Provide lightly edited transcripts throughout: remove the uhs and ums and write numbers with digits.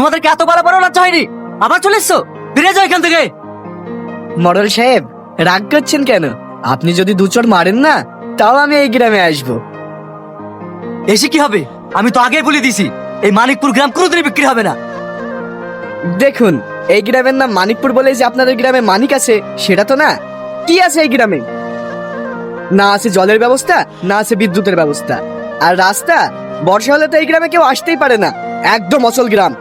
তোমাদেরকে এত বড় বড় লজ্জা হয়নি? আবার চলে এসছো? ফিরে যাও এখান থেকে। মডেল সাহেব রাগ করছেন কেন? আপনি যদি দু চড় মারেন না, তাও আমি এই গ্রামে আসবো। এসে কি হবে? আমি তো আগেই বলে দিয়েছি, এই মানিকপুর গ্রাম কোনোদিনই বিক্রি হবে না। দেখুন, এই গ্রামের নাম মানিকপুর বলে যে আপনাদের গ্রামে মানিক আছে সেটা তো না। কি আছে এই গ্রামে? না আছে জলের ব্যবস্থা, না আছে বিদ্যুতের ব্যবস্থা, আর রাস্তা বর্ষা হলে তো এই গ্রামে কেউ আসতেই পারে না। একদম অচল গ্রাম।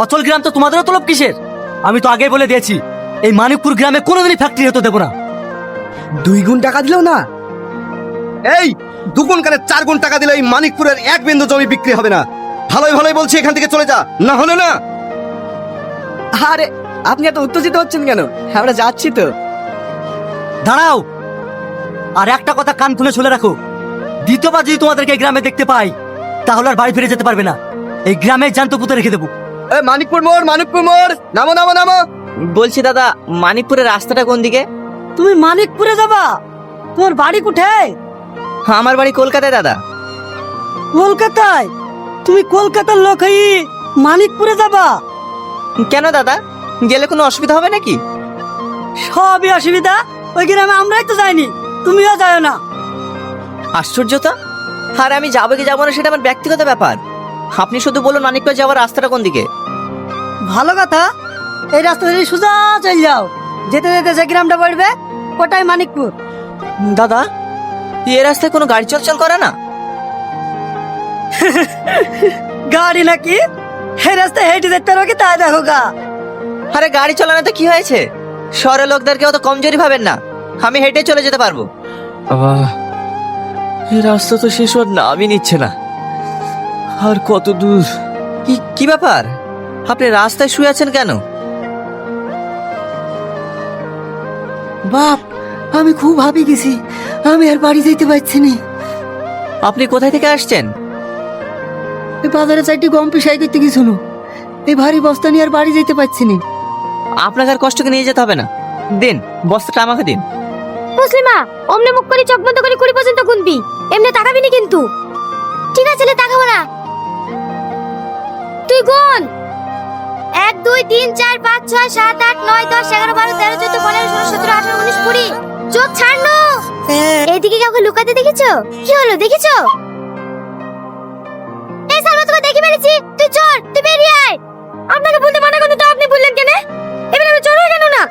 অচল গ্রাম তো তোমাদেরও তলব কিসের? আমি তো আগেই বলে দিয়েছি, এই মানিকপুর গ্রামে কোনোদিনই ফ্যাক্টরি হতে দেবো না। 2 গুণ টাকা দিলেও না? এই 2 গুণ কেন 4 গুণ টাকা দিলে এই মানিকপুরের 1 বিন্দু জমি বিক্রি হবে না। ভালোই ভালোই বলছি এখান থেকে চলে যা, না হলে না। আরে আপনি এত উত্তেজিত হচ্ছেন কেন? আমরা যাচ্ছি তো। দাঁড়াও, আর একটা কথা কান খুলে শুনে রাখো, দ্বিতীয়বার যদি তোমাদেরকে এই গ্রামে দেখতে পাই, তাহলে আর বাড়ি ফিরে যেতে পারবে না। এই গ্রামে জ্যান্ত পুঁতে রেখে দেবো। মানিকপুর মোড়, মানিকপুর মোড়, নামো নামো নামো। বলছি দাদা, মানিকপুরের রাস্তাটা কোন দিকে? তুমি মানিকপুরে যাবা? তোমার বাড়ি কোথায়? আমার বাড়ি কলকাতায় দাদা। কলকাতায়? তুমি কলকাতার লোক হই মানিকপুরে যাবা? কেন দাদা, গেলে কোনো অসুবিধা হবে নাকি? সবই অসুবিধা। ওই গ্রামে আমরাই তো যাইনি, তুমিও যাও না। আশ্চর্য তো। আর আমি যাবো কি যাবো না সেটা আমার ব্যক্তিগত ব্যাপার। আপনি শুধু বলুন মানিকপুর যাওয়ার রাস্তাটা কোন দিকে। ভালো কথা, এই রাস্তা দিয়ে সোজা চল যাও। যেতে যেতে যে গ্রামটা পড়বে ওটাই মানিকপুর। দাদা, এ রাস্তায় কোনো গাড়ি চলাচল করে না? গাড়ি নাকি? এই রাস্তায় হেঁটে যেতে পারো কি তাই দেখো গা। আরে গাড়ি চালানোতে কি হয়েছে? শহরের লোকদেরকে অত কমজোরি ভাবেন না, আমি হেঁটে চলে যেতে পারবো। এই রাস্তা তো শেষ হওয়ার নামই নিচ্ছে না। আর কত দূর? কি ব্যাপার, আপনি রাস্তায় শুয়ে আছেন কেন? বাপ, আমি খুব ভাবি গেছি, আমি আর বাড়ি যেতে পারছি না। আপনি কোথায় থেকে আসছেন? এই বাজারে 4টি গম পিসাই করতে গেছিল, এই ভারী বস্তা নিয়ে আর বাড়ি যেতে পারছি না। আপনাকে আর কষ্টকে নিয়ে যেতে হবে না, দিন বস্তাটা আমাকে দিন। মুসলিমা, অমনে মুখ করে চোখ বন্ধ করে 20 পর্যন্ত গুনবি, এমনি তাকাবি না কিন্তু। ঠিক আছে, তাকাবো না। তুই গুন। 1 2 3 4 5 6 7 8 9 10 11 12 13 14 15 16 17 18 19 20। চোখ ছাড়নো। এইদিকে কাউকে লুকাতে দেখেছো? কি হলো দেখেছো? এই সালমা, তোকে দেখে ফেলেছি। তুই চোর, তুই বেরিয়ে আয়। আপনাকে বলতে মানা করতে তো আপনি বললেন কেন? এবার আমি চোর হয়ে কেন না?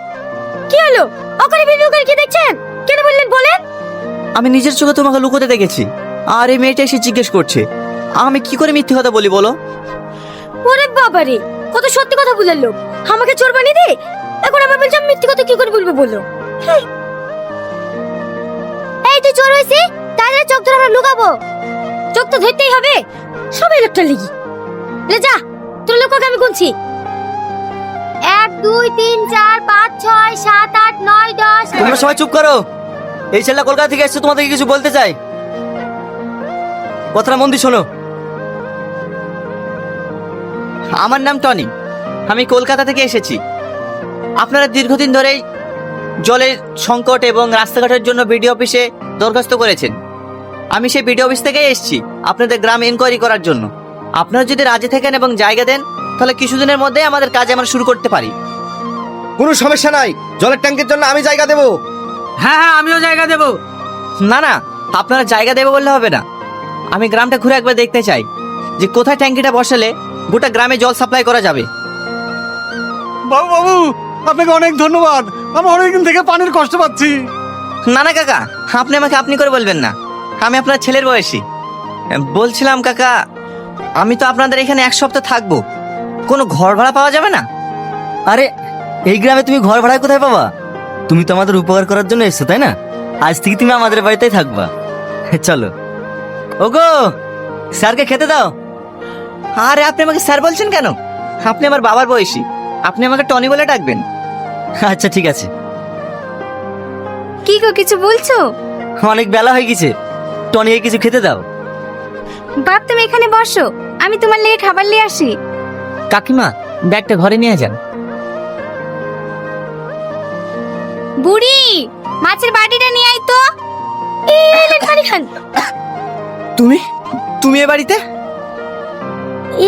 কি হলো? ওখানে ভিডিও করে কি দেখছেন? কেন বললেন বলেন? আমি নিজের চোখে তোমাকে লুকোতে দেখেছি, আর এই মেয়েটা এসে জিজ্ঞেস করছে আমি কি করে মিথ্যে কথা বলি বলো? ওরে বাবারে, কত সত্যি কথা বললেন লোক। আমাকে চোর বানিয়ে দে। এখন আবার বলছি আমি মিথ্যে কথা কি করে বলবো বলো? এই তুই চোর হইছিস, তাহলে চোখ ধরে আমরা লুকাবো? চোখ তো ধরতেই হবে, সবাই লোকটা লিগি। লে যা, তোর লোককে আমি গুনছি। 1 2 3 4 5 6 7 8 9 10। তোমরা সবাই চুপ করো। এই ছেলেটা কলকাতা থেকে এসেছে, তোমাদেরকে কিছু বলতে চাই। কথাটা মন দিয়ে শোনো। আমার নাম টনি, আমি কলকাতা থেকে এসেছি। আপনারা দীর্ঘদিন ধরেই জলের সংকট এবং রাস্তাঘাটের জন্য বিডিও অফিসে দরখাস্ত করেছেন। আমি সেই বিডিও অফিস থেকেই এসেছি আপনাদের গ্রাম ইনকোয়ারি করার জন্য। আপনারা যদি রাজি থাকেন এবং জায়গা দেন, তাহলে কিছুদিনের মধ্যে আমাদের কাজ আমরা শুরু করতে পারি। কোনো সমস্যা নাই, জলের ট্যাঙ্কের জন্য আমি জায়গা দেবো। হ্যাঁ হ্যাঁ, আমিও জায়গা দেবো। না না, আপনারা জায়গা দেবে বললে হবে না। আমি গ্রামটা ঘুরে একবার দেখতে চাই যে কোথায় ট্যাঙ্কিটা বসালে গোটা গ্রামে জল সাপ্লাই করা যাবে। বাবু বাবু, আপনাকে অনেক ধন্যবাদ। আমি অনেকদিন থেকে পানির কষ্ট পাচ্ছি। না না কাকা, আপনি আমাকে আপনি করে বলবেন না, আমি আপনার ছেলের বয়সী। বলছিলাম কাকা, আমি তো আপনাদের এখানে 1 সপ্তাহ থাকবো, কোনো ঘর ভাড়া পাওয়া যাবে না? আরে এই গ্রামে তুমি ঘর ভাড়া কোথায় পাবা? তুমি তো আমাদের উপকার করার জন্য এসছো, তাই না? আজ থেকে তুমি আমাদের বাড়িতেই থাকবা। চলো। ওগো, স্যারকে খেতে দাও। আরে আপনি আমাকে স্যার বলছেন কেন? আপনি আমার বাবার বয়সী, আপনি আমাকে টনি বলে ডাকবেন। আচ্ছা ঠিক আছে। কি গো, কিছু বলছো? অনেক বেলা হয়ে গেছে, টনিকে কিছু খেতে দাও। বাপ, তুমি এখানে বসো, আমি তোমার লেগে খাবার নিয়ে আসি। কাকিমা, ব্যাগটা ঘরে নিয়ে যান। বুড়ি, মাছের বাটিটা নিয়ে আই তো। এই পানি খান। তুমি তুমি এ বাড়িতে?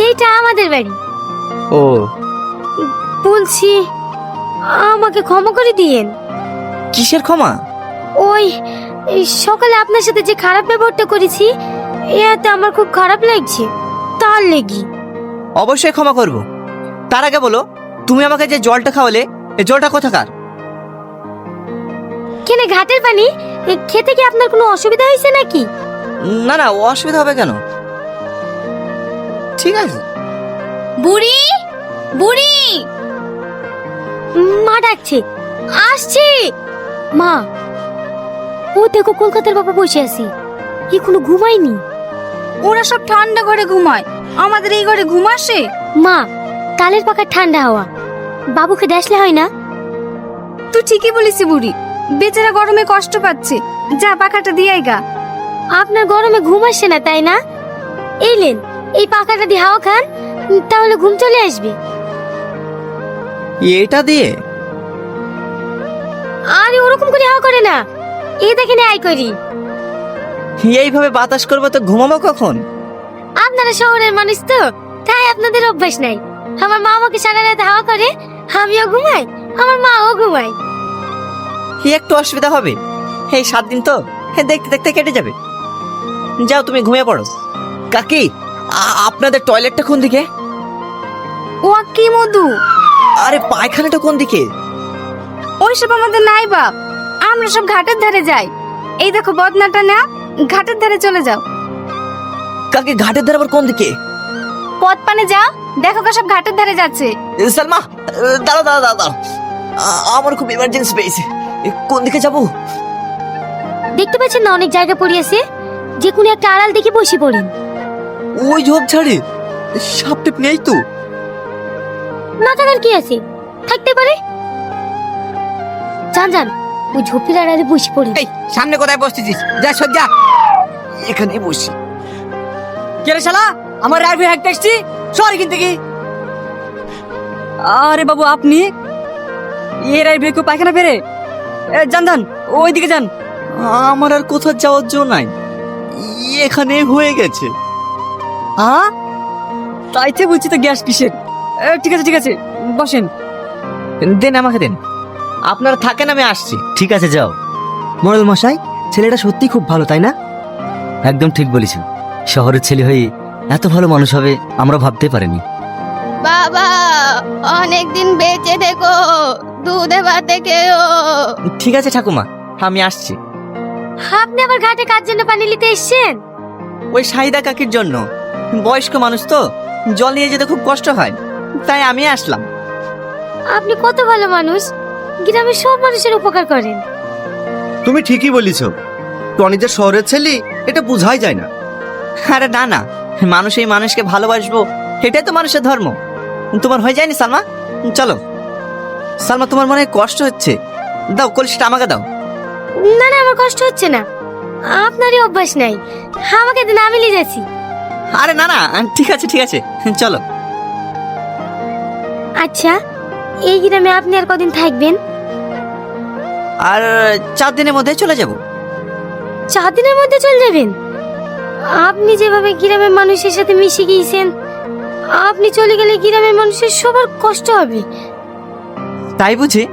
এইটা আমাদের বাড়ি, ও বলছি আমাকে ক্ষমা করে দিয়েন। কিসের ক্ষমা? ওই এই সকালে আপনার সাথে যে খারাপ ব্যবহারটা করেছি এতে আমার খুব খারাপ লাগছে, তার লেগি। অবশ্যই ক্ষমা করব। তার আগে বলো, তুমি আমাকে যে জলটা খাওয়ালে, এই জলটা কোথাকার? কেন ঘাটের পানি? খেতে কি আপনার কোনো অসুবিধা হয়েছে নাকি? না না, অসুবিধা হবে কেন? ঠিক আছে। বুড়ি, বুড়ি, মা ডাকছে, আসছি। মা, ও দেখো কলকাতার বাবা বসে আছে, এখনো ঘুমায়নি। ওরা সব ঠান্ডা ঘরে ঘুমায়, আমাদের এই ঘরে ঘুম আসে? মা, তালের পাখার ঠান্ডা হাওয়া, বাবুকে দেখলে হয় না? তুই ঠিকই বলিস বুড়ি, বেচারা গরমে কষ্ট পাচ্ছে, যা পাখাটা দিয়ে গা। আপনার গরমে ঘুম আসছে না তাই না? এই লেন, এই পাখাটা দিয়ে হাওয়া খান, তাহলে ঘুম চলে আসবে। এটা দিয়ে? আরে ওরকম করে হাওয়া করে না, এই দেখেন আই করি। এইভাবে বাতাস করবো তো ঘুমাবো কখন? আপনারা শহরের মানুষ তো, তাই আপনাদের অভ্যাস নাই। আমার মা আমাকে সারা রাত হাওয়া করে, আমিও ঘুমাই, আমার মাও ঘুমায়। কি একটু অসুবিধা হবে? এই 7 দিন তো দেখতে দেখতে কেটে যাবে। যাও তুমি ঘুমিয়ে পড়ো। কাকি, আপনাদের টয়লেটটা কোন দিকে? ও কি মধু, আরে পায়খানাটা কোন দিকে? ওইসব আমাদের নাই বাপ, আমরা সব ঘাটের ধারে যাই। এই দেখো বদনাটা না, ঘাটের ধারে চলে যাও। কাকি, ঘাটের ধারে আবার কোন দিকে? পথ পানে যাও, দেখো সব ঘাটের ধারে যাচ্ছে। সালমা, দাঁড়াও দাঁড়াও দাঁড়াও, আমার খুব ইমার্জেন্সি পেয়েছে। কোন দিকে যাবো? দেখতে পাচ্ছেন না অনেক জায়গা পড়ে আছে, যে কোনো একটা আড়াল দেখে বসে পড়েন। ওই ঝোপ ঝাড়ে সাপ টেপ নেই তো? না থাকার কি আছে, থাকতে পারে। যান যান, ওই ঝোপের আড়ালে বসে পড়েন। এই সামনে কোথায় বসতেছিস? যা সজ্জা, এখানে বসি। কে রে শালা, আমার রাইফেল হ্যাকতে এসছি, সর এখান থেকে। আরে বাবু আপনি এ রাইফেল কেউ পায়খানা ফেরে? যান যান, ওইদিকে যান। আমার আর কোথাও যাওয়ার জন্য নাই, এখানে হয়ে গেছে। তাইতে বলছি তো গ্যাস কিসের। ঠিক আছে ঠিক আছে, বসেন। দেন আমাকে দেন, আপনারা থাকেন, আমি আসছি। ঠিক আছে যাও। মোড়ল মশাই, ছেলেটা সত্যি খুব ভালো তাই না? একদম ঠিক বলেছেন, শহরের ছেলে হয়ে এত ভালো মানুষ হবে আমরা ভাবতে পারিনি। বাবা, অনেকদিন বেঁচে থেকো, দুধে ভাতে খেও। ঠিক আছে ঠাকুমা, আমি আসছি। আপনি আবার ঘাটে কার জন্য পানি নিতে এসেছেন? ওই শাহিদা কাকির জন্য, বয়স্ক মানুষ তো, জল নিয়ে যেতে খুব কষ্ট হয়, তাই আমি আসলাম। আপনি কত ভালো মানুষ, গ্রামের সব মানুষের উপকার করেন। তুমি ঠিকই বলিছ, টনি যে শহরের ছেলে এটা বোঝাই যায় না। আরে না না, মানুষ এই মানুষকে ভালোবাসবো, এটাই তো মানুষের ধর্ম। তোমার হয়ে যায়নি সালমা? চলো। সালমা, তোমার মনে হয় কষ্ট হচ্ছে, দাও কলসিটা আমাকে দাও। না না, আমার কষ্ট হচ্ছে না, আপনারই অভ্যাস নাই, আমাকে দিন, আমি নিয়ে যাচ্ছি। আরে না না, ঠিক আছে ঠিক আছে, চলো। আচ্ছা, এই গ্রামে আপনি আর কদিন থাকবেন? আর 4 দিনের মধ্যে চলে যাব। 4 দিনের মধ্যে চলে যাবেন? আপনি যেভাবে গ্রামের মানুষের সাথে মিশে গিয়েছেন, আপনি চলে গেলে গ্রামের মানুষের সবার কষ্ট হবে। তাই বুঝি?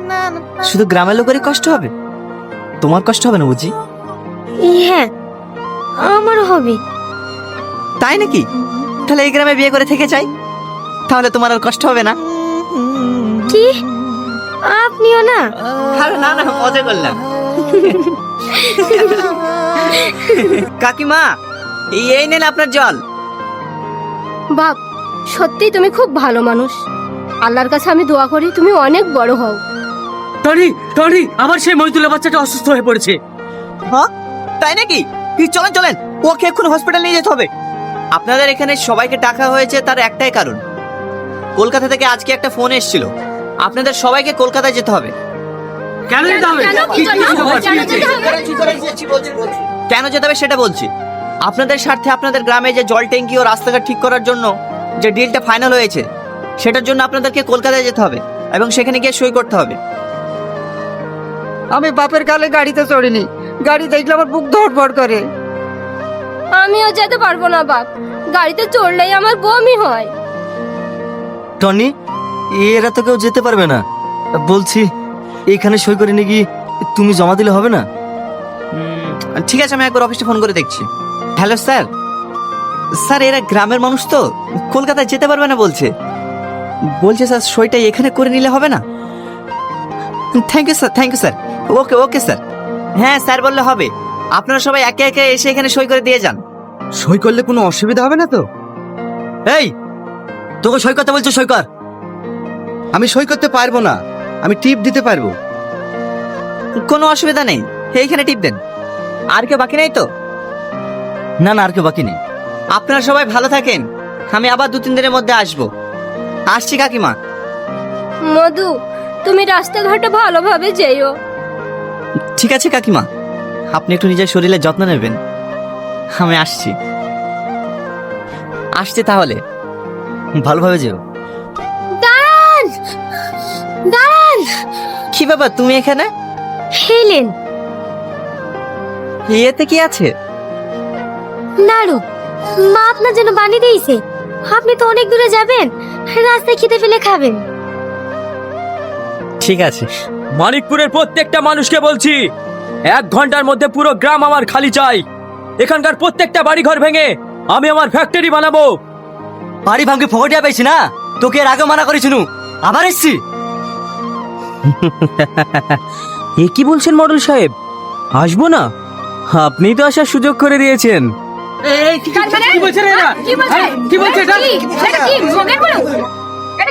শুধু গ্রামের লোকেরই কষ্ট হবে, তোমার কষ্ট হবে না বুঝি? হ্যাঁ, আমারও হবে। তাই নাকি? তাহলে এই গ্রামে বিয়ে করে থেকে যাই, তাহলে তোমার আর কষ্ট হবে না। কি, আপনিও না? আরে না না, মজা করলাম। কাকিমা, এই নেন আপনার জল। বাপ, সত্যি তুমি খুব ভালো মানুষ, আল্লাহর কাছে আমি দোয়া করি তুমি অনেক বড় হও। টনি টনি, আবার সেই মহিতুল্লা বাচ্চাটা অসুস্থ হয়ে পড়েছে। হ্যাঁ, তাই নাকি? চলেন চলেন, ওকে এখন হসপিটাল নিয়ে যেতে হবে। আপনাদের এখানে সবাইকে টাকা হয়েছে তার একটাই কারণ, কলকাতা থেকে আজকে একটা ফোন এসেছিল, আপনাদের সবাইকে কলকাতায় যেতে হবে। কেন যেতে হবে? কেন যেতে হবে সেটা বলছি। আপনাদের স্বার্থে আপনাদের গ্রামে যে জল ট্যাঙ্কি ও রাস্তাঘাট ঠিক করার জন্য যে ডিলটা ফাইনাল হয়েছে, সেটার জন্য আপনাদেরকে কলকাতায় যেতে হবে এবং সেখানে গিয়ে সই করতে হবে। আমি বাপের কালে গাড়িতে চড়িনি, গাড়ি দেখলে আমার বুক ধড়ফড় করে। আমিও যেতে পারবো না বাপ, গাড়িতে চড়লেই আমার বমি হয়। টনি, এরা তো কেউ যেতে পারবে না। বলছি এখানে সই করে নিয়ে গিয়ে তুমি জমা দিলে হবে না? ঠিক আছে, আমি একবার অফিসে ফোন করে দেখছি। হ্যালো স্যার, স্যার এরা গ্রামের মানুষ তো, কলকাতায় যেতে পারবে না বলছে। স্যার সইটা এখানে করে নিলে হবে না? Thank you sir. Okay sir. হ্যাঁ স্যার বললে হবে। আপনারা সবাই একে একে এসে এখানে সই করে দিয়ে যান। সই করলে কোনো অসুবিধা হবে না তো? এই, তোকে সই করতে বলছো, সই কর। আমি সই করতে পারবো না, আমি টিপ দিতে পারবো। কোনো অসুবিধা নেই, এইখানে টিপ দেন। আর কেউ বাকি নেই তো? না না, আর কেউ বাকি নেই। আপনারা সবাই ভালো থাকেন, আমি আবার 2-3 দিনের মধ্যে আসছি কাকিমা। মধু, তুমি রাস্তাঘাটে ভালোভাবে যেও। ঠিক আছে কাকিমা, আপনি একটু নিজের শরীরের যত্ন নেবেন। আমি আসছি তাহলে। ভালোভাবে যেও। দাঁড়ান দাঁড়ান, কি ব্যাপার তুমি এখানে? হেলেন এতে কি আছে? নাড়ু, মা আপনার জন্য বানিয়ে দিয়েছে। আপনি তো অনেক দূরে যাবেন, রাস্তায় খিদে পেলে খাবেন। ঠিক আছে। মানিকপুরের প্রত্যেকটা মানুষকে বলছি, 1 ঘন্টার মধ্যে পুরো গ্রাম আমার খালি চাই। এখানকার প্রত্যেকটা বাড়িঘর ভেঙে আমি আমার ফ্যাক্টরি বানাবো। বাড়ি ভাঙকে ফকটিয়া পেয়েছি না, তোকে এর আগে মানা করেছিনু, আবার এসছি। এ কি বলছেন মডেল সাহেব? আসবো না? আপনি তো আসার সুযোগ করে দিয়েছেন।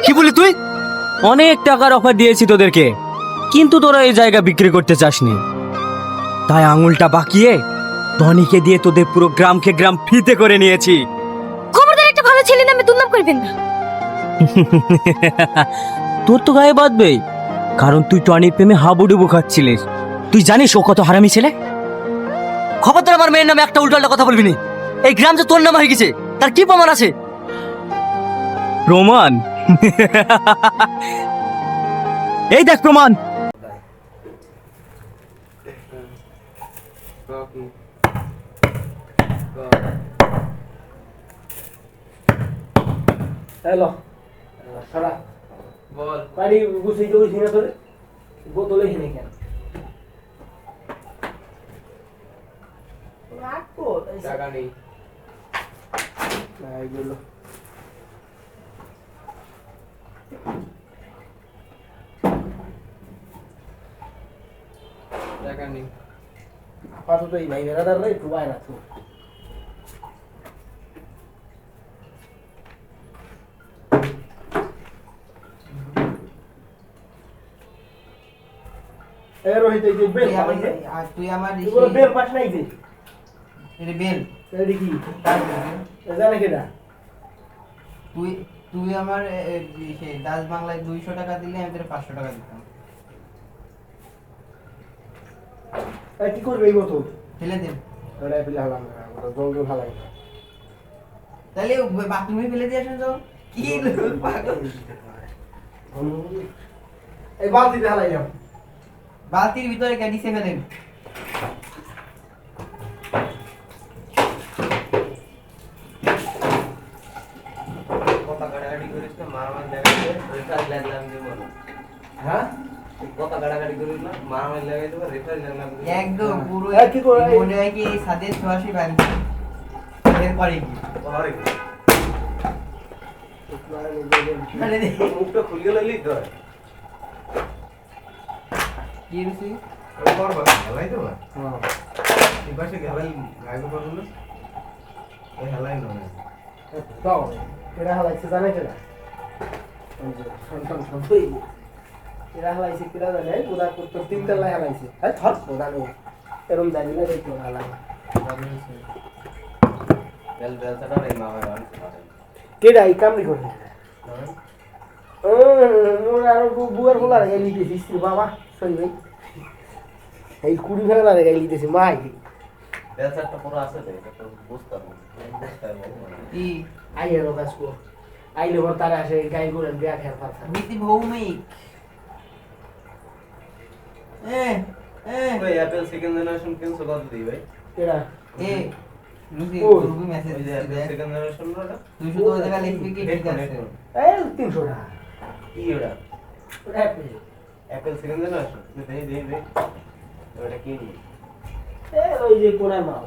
কি বলি তুই? অনেক টাকার অফার দিয়েছি তোদেরকে, কিন্তু তোরা এই জায়গা বিক্রি করতে চাসনি। তাই আঙুলটা বাঁকিয়ে টনিকে দিয়ে তোদের পুরো গ্রামকে গ্রাম ফিতে করে নিয়েছি। খবরদার একটা ভালো ছেলে নামে দুর্নাম করবেন না। তোর তো গায়ে বাঁধবেই, কারণ তুই টনির প্রেমে হাবুডুবু খাচ্ছিলিস। তুই জানিস ও কত হারামি ছেলে? খবরদার আমার মেয়ের নামে একটা উল্টো কথা বলবি নি। এই গ্রাম যে তোর নামে হয়ে গেছে, তার কি প্রমাণ আছে? প্রমাণ? এই দেখ প্রমাণ। হ্যালো, সারা বল বাড়ি গুছিয়ে যাও, হিনে ধরে বোতলে হিনে কেন রাখো, টাকা নেই না এগুলো। টাকা নেই আপাতত এই ভাই বেড়াদাররা একটু বাইরে রাখো। রোহিত, এই যে বেল তুই আমার বেল পাস নাই যে বেল কি জানে কেটা? তুই আমার দাস বাংলায় 200 টাকা দিলে আমি তোর 500 টাকা দিতাম। কি করবে এই বোতল? ফেলে দে। ওটা ফেলে হলাম না, জল জল হালাই। তাহলে বাথরুমে ফেলে দিয়ে আসেন তো। কি পাগল, এই বালতিতে হালাইলাম। বালতির ভিতরে ক্যাডিসে ফেলেন। কথা কাটাকাটি করিস না, মারামারি লাগাইতে রেফারি লাগলাম যে বলো। হ্যাঁ, কথা কাটাকাটি করিস না, মারামারি লাগাইতে রেফারি লাগলাম একদম পুরো। কি করে মনে হয় কি এই সাদের ছোঁয়াশি বাড়ি এর পরে কি পরে কি মানে মুখটা খুলে গেল লিখ ধর। কি রুচি করবা হেলাই তো না? হ্যাঁ, এই পাশে হেলাই গাইবো করব না, এই হেলাই না দাও। এরা হালাইছে জানে কেডা? ওই যে সন্তান সবই এরা হালাইছে কেডা জানে? পুরা করতে 3 তলায় হালাইছে। এই ধর ওটা নেই, এরকম জানি না দেখো হালাই বেল বেল ছাড়া রে মামা রান কেডা এই কামড়ি করে। মোর আর বুয়ার বলা রে গাইলি দিছিস বাবা, সরি ভাই, এই 20 ফেলা রে গাইলি দিছিস মাই। বেল ছাড়টা পুরো আছে রে, এটা তো বুঝতাম না। কি আইয়ে রোগাস কো আইলে ওর তারা আসে গাই করে বিয়া খেয়ার পারছা নীতি ভৌমিক ভাই অ্যাপল সেকেন্ড জেনারেশন ক্যান্সেল করে দিই ভাই। কেডা? এ ওই যে সেকেন্ড জেনারেশন ওটা তুই শুধু ওই জায়গা লিখবি কি ঠিক আছে এই 300 টাকা কি ওটা অ্যাপেল অ্যাপেল সেকেন্ড জেনারেশন দে ওটা কি নি ওই যে কোনার মাল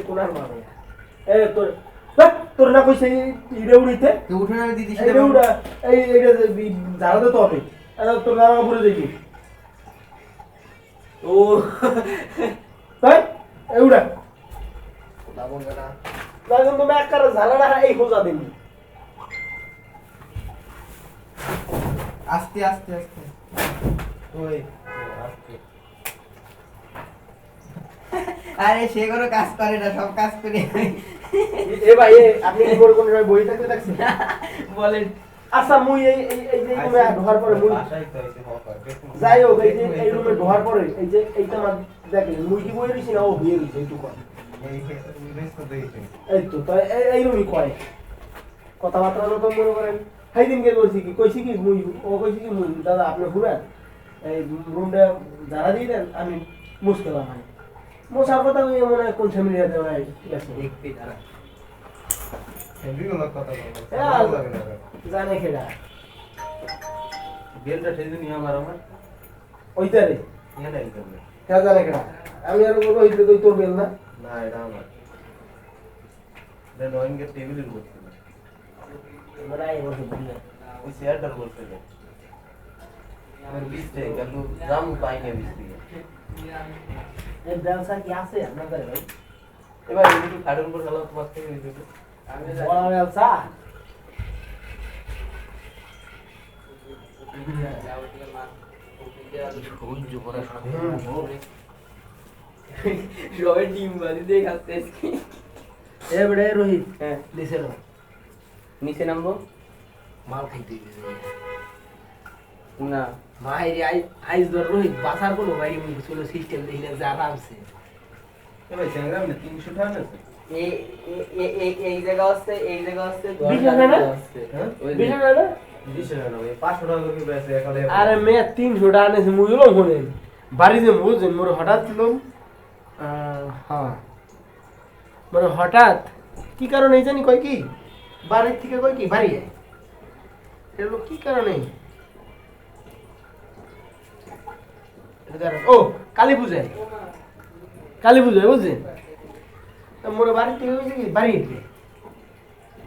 কোনার মাল তোর তোর না কইছে ইরে উড়িতে তুই উঠে না দিদি এই উড়া এই এইটা জানাতে তো হবে তোর নাম পুরো দেখি ও তাই এই উড়া লাবণ না লাগুন তুমি এক কারে ঝালাটা এই খোঁজা দিবি আস্তে আস্তে আস্তে ওই আস্তে আরে সে কোনো কাজ করে না সব কাজ করে এ ভাই আপনি কি করে কোন বই থাকতে দেখছেন বলেন আচ্ছা মুই এই এই যে রুমে ঢোকার পরে মুই আশাই তো এসে হকার যাই হোক এই যে এই রুমে ঢোকার পরে এই যে এইটা আমার দেখেন মুই কি বই রইছি না ও বিয়ে রইছে একটু কয় এই ইনভেস্ট তো দিয়েছে এই তো তাই এই রুমই কয় কথাবার্তা তো মনে করেন সেই দিনকে বলছি কি কইছি কি মুই ও কইছি কি মুই দাদা আপনি ঘুরেন এই রুমটা যারা দিয়ে দেন আমি মুশকিলাম হয় মোসার কথা ওই মনে হয় কোন ফ্যামিলিয়া দেওয়া হয় গেছে একটি ধারা এমনি কথা জানে খেলা বেলটা ঠেলে নিয়ে আমার ওইটারে নিয়ে নাই করবে খেলা জানে খেলা আমি আর বলবো ওইটা তুই তোর বেল না না এটা আমার এটা ড্রয়িংয়ের টেবিলের বলছিল আমরা এই বসে বলি ওই চেয়ারটার বলছিল আমার বিস্টে গেল জাম পাইনি বিস্টে এই ব্যবসা কি আছে আপনাদের ভাই এবার একটু কার্টুন করে গেল তোমার থেকে দিতে আমি বড় ব্যবসা সবাই ডিম বাজি দিয়ে খাচ্ছে এবারে রোহিত হ্যাঁ নিচে নাও নিচে নামবো মাল খাইতে গেছে না মায়ের আইস ধর রোহিত বাসার কোনো গাড়ি মুখ ছিল সিস্টেম দেখি না যা আরামসে এবার চ্যাংরা মানে 300 টাকা আছে এই জায়গা আছে এই জায়গা আছে হ্যাঁ ওই বিষয় না 200 টাকা ওই 500 টাকা করে বেচে এখানে আরে মে 300 টাকা নেছে মুইলো হলেন বাড়িতে মুজন মোর হঠাৎ লোম হ্যাঁ মানে হঠাৎ কি কারণে জানি কয় কি বাড়ির থেকে কয় কি বাড়ি যায় এটা কি কারণে ও কালী পূজায় বুঝছেন মোর বাড়ির থেকে কইছে কি বাড়ি যেতে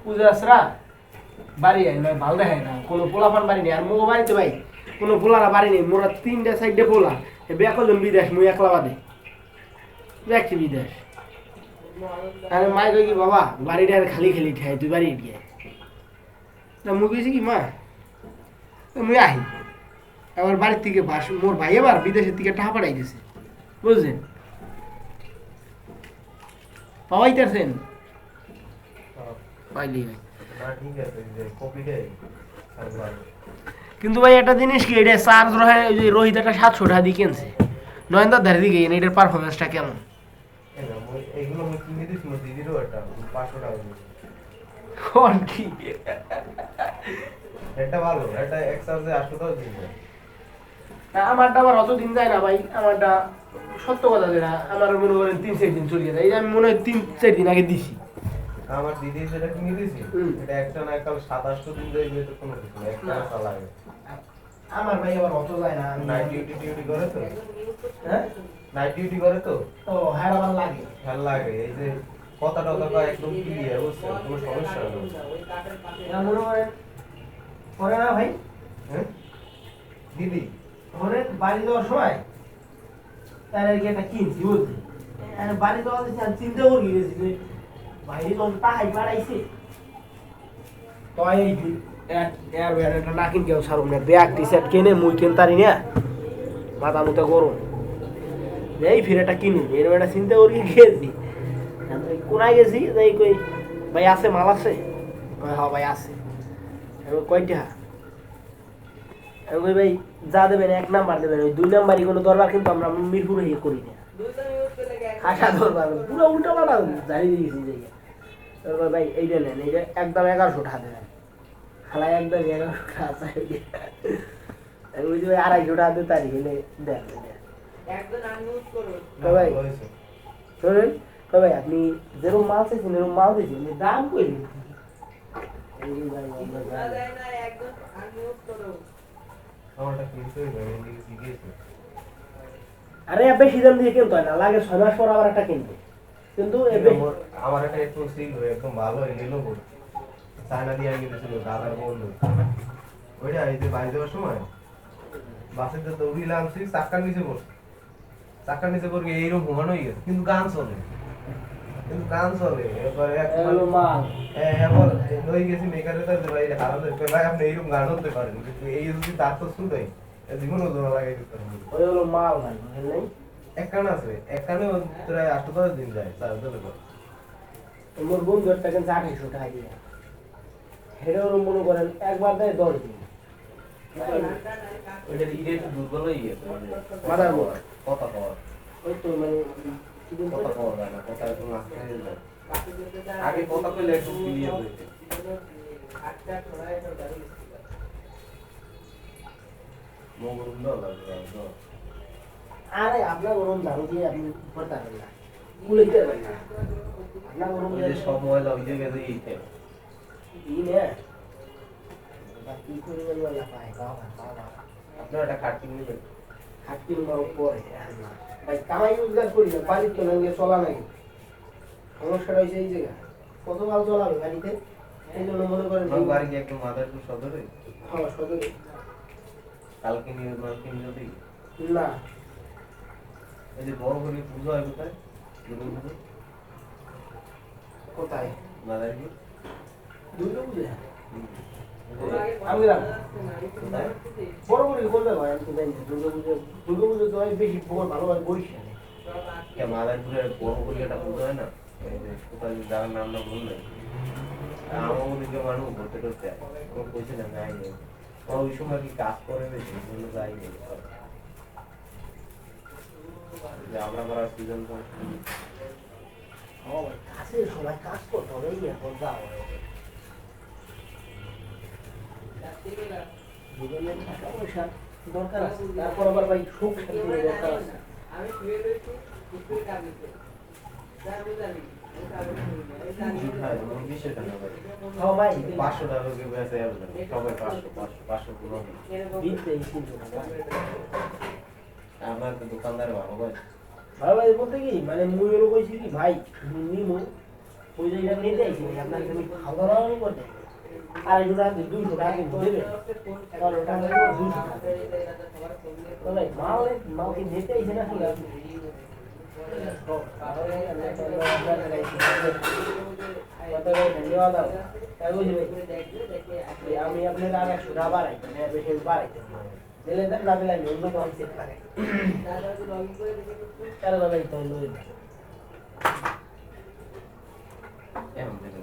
পূজা আসরা বাড়ি আয় নয় ভালো দেখায় না কোনো পোলাপান বাড়ি নেই আর মো বাড়িতে ভাই কোনো পোলারা বাড়ি নেই মোরা 3টা সাইডে পোলা বেকজন বিদেশ মুই একলা বাদে দেখছি বিদেশ আরে মাই কই কি বাবা বাড়িটা আর খালি খালি ঠাই তুই বাড়ি গিয়ে না মুই কইছি কি মা মুই আহি আবার বাড়ির থেকে মোর ভাই আবার বিদেশের থেকে টাকা পাঠাই দিছে বুঝছেন পাওয়াইতেছেন পাইলি ভাই না ঠিক আছে যে কপি দেয় কিন্তু ভাই একটা জিনিস কি এটা চার্জ রহে ওই যে রোহিত একটা 700 টাকা দিয়ে কিনছে নয়নদার ধারে দিকে এটার পারফরমেন্সটা কেমন এইগুলো আমি কিনে দিছি মোর দিদিরও একটা 500 টাকা দিয়ে কোন কি এটা ভালো এটা এক চার্জে 800 টাকা দিয়ে আমারটা আবার অত দিন যায় না ভাই আমারটা সত্য কথা যেটা আমার মনে করেন 3-4 দিন চলে যায় এই যে আমি মনে হয় 3-4 দিন আগে দিছি আমার দিদি যেটা কিনে দিছি এটা একটা না কাল 2700 দিন ধরে তো কোনো কিছু না একটা চালায় আমার ভাই আবার অত যায় না নাইট ডিউটি করে তো হ্যাঁ নাইট ডিউটি করে তো ও হ্যাঁ আমার লাগে ভালো লাগে এই যে কথাটা কথা একদম ক্লিয়ার বুঝছেন কোনো সমস্যা নেই না মনে হয় পরে না ভাই হ্যাঁ দিদি ঘরে বাড়ি যাওয়ার সময় তার আগে একটা কিনছি বুঝলি আর বাড়ি যাওয়া চিন্তা করি গেছি যে বাইরে যখন টাকাই বাড়াইছে তো এই এর একটা না কিন কেউ সারুম না ব্যাগ টি শার্ট কিনে মুই কিনতারি না মাথা মুথা গরম এই ফিরে একটা কিনি এর একটা চিন্তা করি গেছি কোনায় গেছি যাই কই ভাই আছে মাল আছে হ্যাঁ ভাই আছে কয়টা আমি ভাই যা দেবেন 1 নাম্বার দেবেন ওই 2 নাম্বারই কোনো দরবার কিন্তু আমরা মিরপুরে ইয়ে করি না খাসা দরবার পুরো উল্টো পাল্টা জানি দিয়েছি জায়গা তারপর ভাই এইটা নেন এইটা একদম 1100 টাকা দেবেন খালা একদম 1100 টাকা চাই আমি বুঝি ভাই 250 টাকা দিয়ে তারিখ হলে দেন একদম আনমিউট করুন তো ভাই শুনুন কই ভাই আপনি যেরকম মাল চাইছেন এরকম মাল দিয়েছেন দাম কই দিন আমারটা কিনতে হইবে এদিকে শিখেছে আরে বেশি দাম দিয়ে কিনতে হয় না, লাগে 6 মাস পর আবার একটা কিনতে, কিন্তু আমার একটা একটু সিল হয়ে একদম ভালো হয়ে গেল চায়না দিয়ে গেছিল দাদার বন্ধু ওইটা এই যে বাইরে যাওয়ার সময় বাসে তো দৌড়ি লামছি চাক্কার নিচে বসে চাক্কার নিচে পড়ে এইরকম ঘুমানো হয়ে গেছে কিন্তু গান চলে এরপরে এরপর হয়ে গেছি মেকারে তার ভাই হারাম ভাই আপনি এইরকম গান হতে পারেন কিন্তু এই যদি দাঁত তো শুধাই জীবনও জোড়া লাগাই দিতে হবে ওই হলো মাল ভাই বুঝলেন। এক কান আছে এক কানে প্রায় 8-10 দিন যায় তার ধরে মোর বন্ধু একটা কিনছে 2800 টাকা দিয়ে, হেরে ওর মনে করেন একবার দেয় 10 দিন ওইটা ইরে একটু দুর্বল হয়ে গেছে মাথার মোড় কথা কওয়া ওই তো মানে কিছুদিন কথা কওয়া যায় না কথা একটু মাঝে যায় আগে কথা কইলে একটু ক্লিয়ার হইছে মোগল লাগবে আরে আপনার ওরম দারু দিয়ে আপনি করতে পারেন না, কুলাইতে পারেন না আপনার ওরম ওই যে সব ময়লা হয়ে গেছে এইটা ই নে বাকি করে বলা পায় বাবা আপনার একটা খাট কিনে নেবেন হাতি মার পরে ভাই কামাই রোজগার করি না, বাড়ির তো লাগে চলা নাই, সমস্যাটা হয়েছে এই জায়গা কত মাল চলাবে বাড়িতে, এই জন্য মনে করেন আমার বাড়ি গিয়ে একদম মাদারপুর সদরে হ্যাঁ সদরে কালকে নিয়ে মাল কিনে যদি না এই যে বড় করে পুজো হয় কোথায় দুর্গা পুজো কোথায় মাদারপুর দুর্গা পুজো আমি রাম কোথায় বড় করে বলতে ভাই আমি তো জানি না, দুর্গা পুজো তো হয় বেশি বড় ভালো হয় বরিশালে মাদারপুরে বড় করে একটা পুজো হয় না এই যে কোথায় যার নামটা বললেন আমার দিকে মানুষ ঘুরতে করতে কইছে না যাই নেই ওই সময় কি কাজ করে বেশি জন্য যাই নেই যে আমরা করার সিজন ও ভাই কাছে সবাই কাজ করতে হবে এই এখন যাও জীবনে টাকা পয়সা দরকার আছে, তারপর আবার ভাই সুখ শান্তি দরকার আছে। হ্যাঁ ভাই 500 টাকা করে বেঁচে যাবে সবাই 500 পুরো দিতে এই 300 টাকা আমার তো দোকানদার ভালো ভাই ভাই ভাই বলতে কি মানে মুই এলো কইছি কি ভাই নিমু ওই যে এটা নিতে আইছি আপনার তুমি খাওয়া দাওয়া করতে আর এই টাকা 200 টাকা কিন্তু দেবে কারণ ওটা হলো 200 টাকা তো ভাই মাল কি নিতে আইছে না কি ধন্যবাদ আমি আপনার আর 100 টাকা বাড়াই বেশি বাড়াই দিলে না দিলে আমি অন্য কোনো চেক লাগাই তাহলে ভাই তো লই এমন দেখে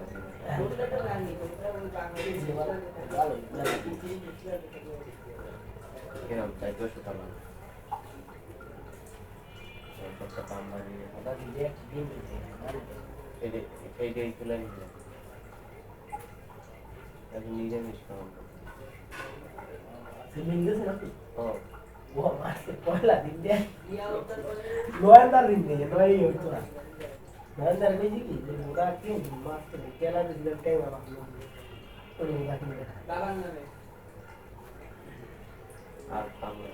কেন তাই তো সেটা না সবটা কাম বাড়িয়ে এইটাই তুলে নিয়ে এখন নিজে মিশতে হবে মিলতেছে না ও ও মাসে পয়লা দিন দে নয়দার দিন দে নয় হইতো না নয়দার কইছি কি যে ওরা কি মাস কেলা দিলে টাইম আমার ওই ওরা কি বাবার নামে আর কাম না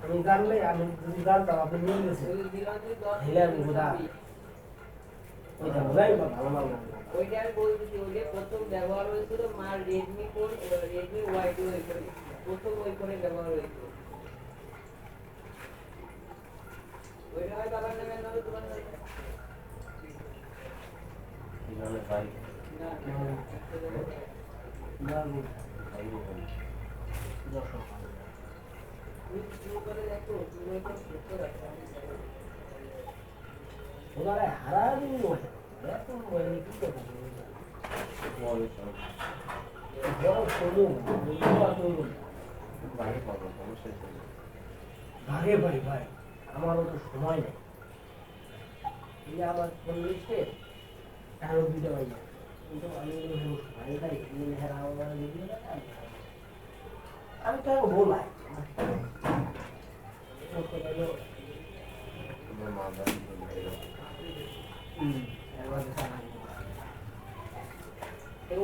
আমি জানলে আমি যদি জানতাম আপনি নিয়ে গেছে হেলে আমি বুঝা ওইটা বুঝাই বা ভালো মাল না ওইটা আর বলতেছি ওই যে প্রথম ব্যবহার হয়েছিল মার রেডমি ফোন রেডমি ওয়াই2 প্রথম ওই ফোনে ব্যবহার হয়েছিল ওইটা হয় বাবার নামে নামে তোমার নামে ইনালে ভাই না না ভাই দর্শক তুমি করে দেখো তুমি ওইটা সত্য রাখো ওরা হারা দিন নয় এত নয় কি করব বলে সব বড় সরু ভাই পাবো সমস্যা নেই ভাগে ভাই ভাই আমারও তো সময় নেই এই আমার ফোন লিস্টে আরো দুটো ভাই কিন্তু আমি ভাই ভাই হেরা আমার দিদি আমি তো বলাই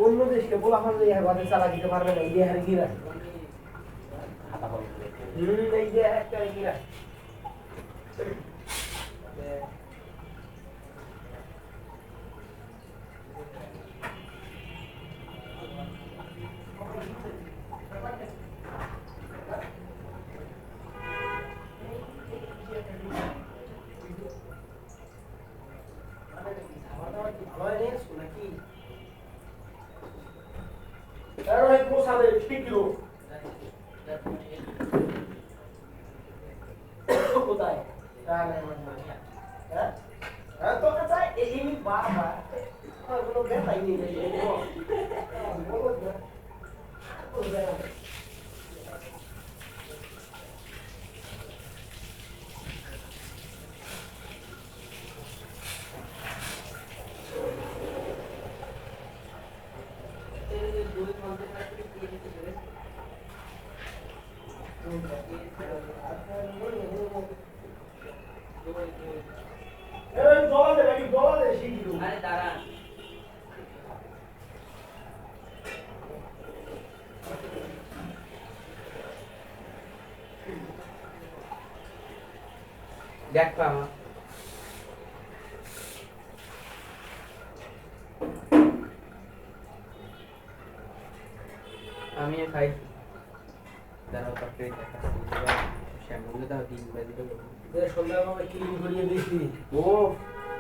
অন্য দেশকে বলা হয় যে বাদে চালা দিতে পারবে না, এই যে হারে গিরা এই যে একটা গিরা দেখ পামা আমি খাই দাঁড়াও পাকে দেখা শ্যামলে দাও 3 বাজে তো সন্ধ্যাবেলা ক্লিন করিয়ে দিয়েছি ও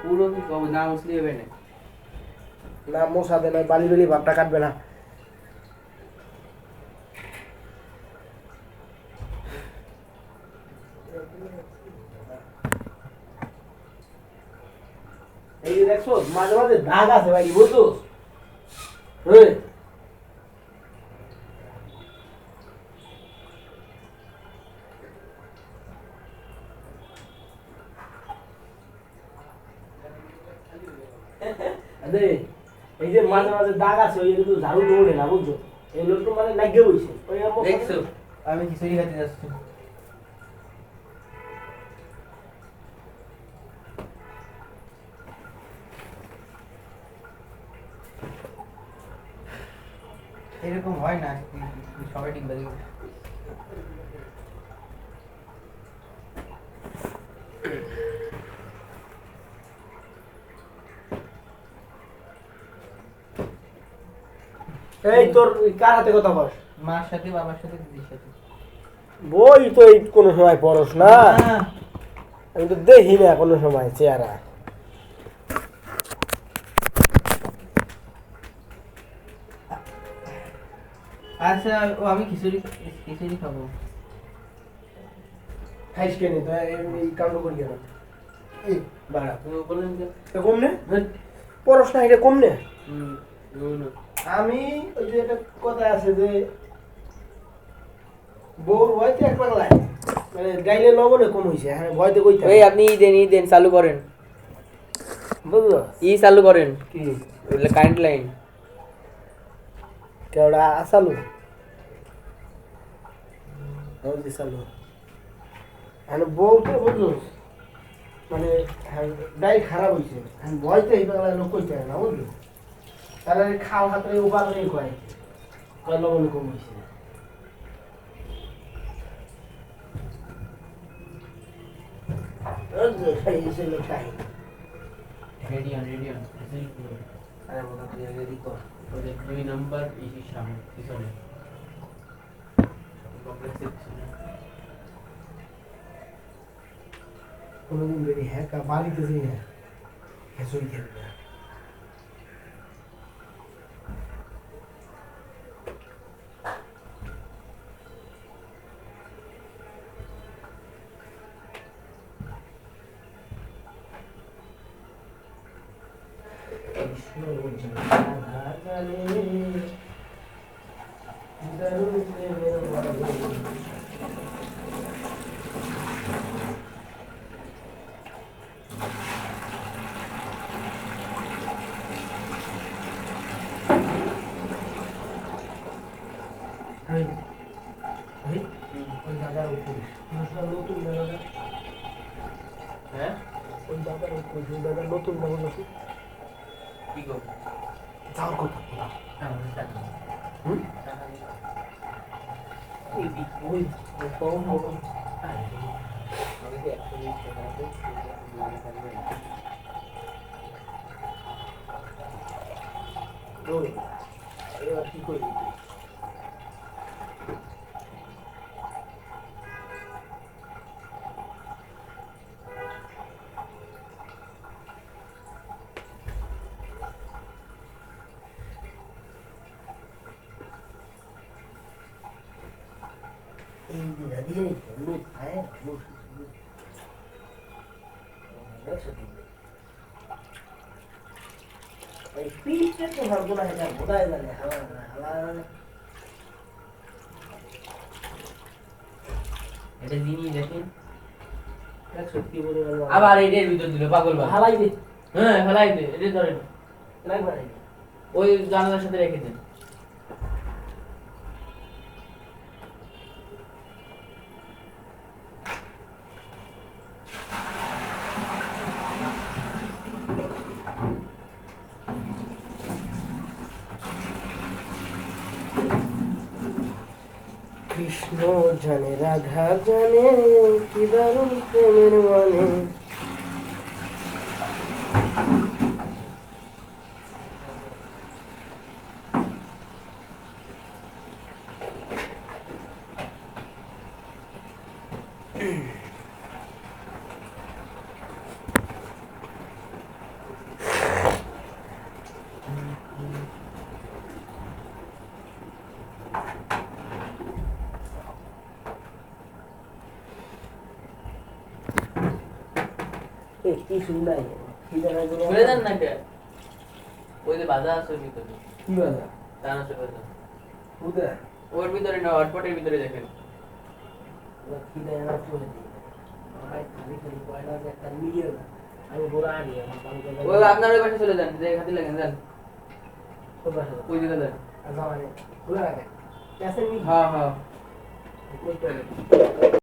পুরো কি কবে না মুসলি হবে না না মশা দেয় না, বালি বালি ভাবটা কাটবে না। এই যে দেখছো মাঝে মাঝে দাগ আছে ভাই, বুঝছো? এই যে মাঝে মাঝে দাগ আছে ওই কিন্তু ঝাড়ু দৌড়ে না, বুঝছো? এই লোকটা মানে লাগে বইছে দেখছো আমি খিচুড়ি খেতে যাচ্ছি এরকম হয় না সবাই ঠিক বাজে এই তোর কার হাতে কথা বল? মার সাথে বাবার সাথে দিদির সাথে বই তো এই কোনো সময় পড়স না, আমি তো দেখি না কোনো সময় চেহারা। আচ্ছা ও আমি খিচুড়ি খাবো খাইস কেন তো এই কাণ্ড করি কেন? এই বাড়া বলেন তো কম নে পড়স না, এটা কম নে। হুম আমি ওই যে একটা কথা আছে যে বউর ভয়তে এক পাগলায় মানে গাইলে লবণে কম হয়েছে, হ্যাঁ ভয়তে কইতে এই আপনি ই দেন চালু করেন বুঝলো ই চালু করেন কি কারেন্ট লাইন কেওড়া আসালু চালু হ্যাঁ বউতে বুঝলো মানে ডাই খারাপ হয়েছে, ভয়তে এই পাগলায় লোক কইতে না, বুঝলো? তাহলে খাও হাতে উপাদানে কয় কয় লবণে কম হয়েছে। রেডিয়ন আরে বলা তুই আগে রেডি কর ওদের 2 নাম্বার ইসির সামনে পিছনে কোনোদিন যদি হ্যাঁ বাড়িতে যাই না হেসই খেলবে নতুন হ্যাঁ দাদা নতুন না নাকি কি করব যাওয়ার কথা ওই কম হবে এবার কি করবি এটা দিনই দেখেন সত্যি বলে আবার এটার ভিতর দিল পাগল বা হালাই দে হ্যাঁ ফেলাই দে এটা ধরেন লাগবে ওই জানালার সাথে রেখে দেন কৃষ্ণ জানে রাধা জানে কি দারুণ প্রেমের মানে কি সুন্দর খুলে দেন না কে ওই যে বাজা আছে ওর ভিতরে কি বাজা টান আছে বাজা কোথায় ওর ভিতরে না হটপটের ভিতরে দেখেন খিদে না চলে দিই ভাই খালি খালি পয়লা একটা মিলিয়ে না আমি গোড়া আনি আমার কালকে ওই আপনার ওই পাশে চলে যান যে খাতি লাগেন যান ওই দিকে যান আচ্ছা মানে খোলা রাখে ক্যাসের নি হ্যাঁ হ্যাঁ কই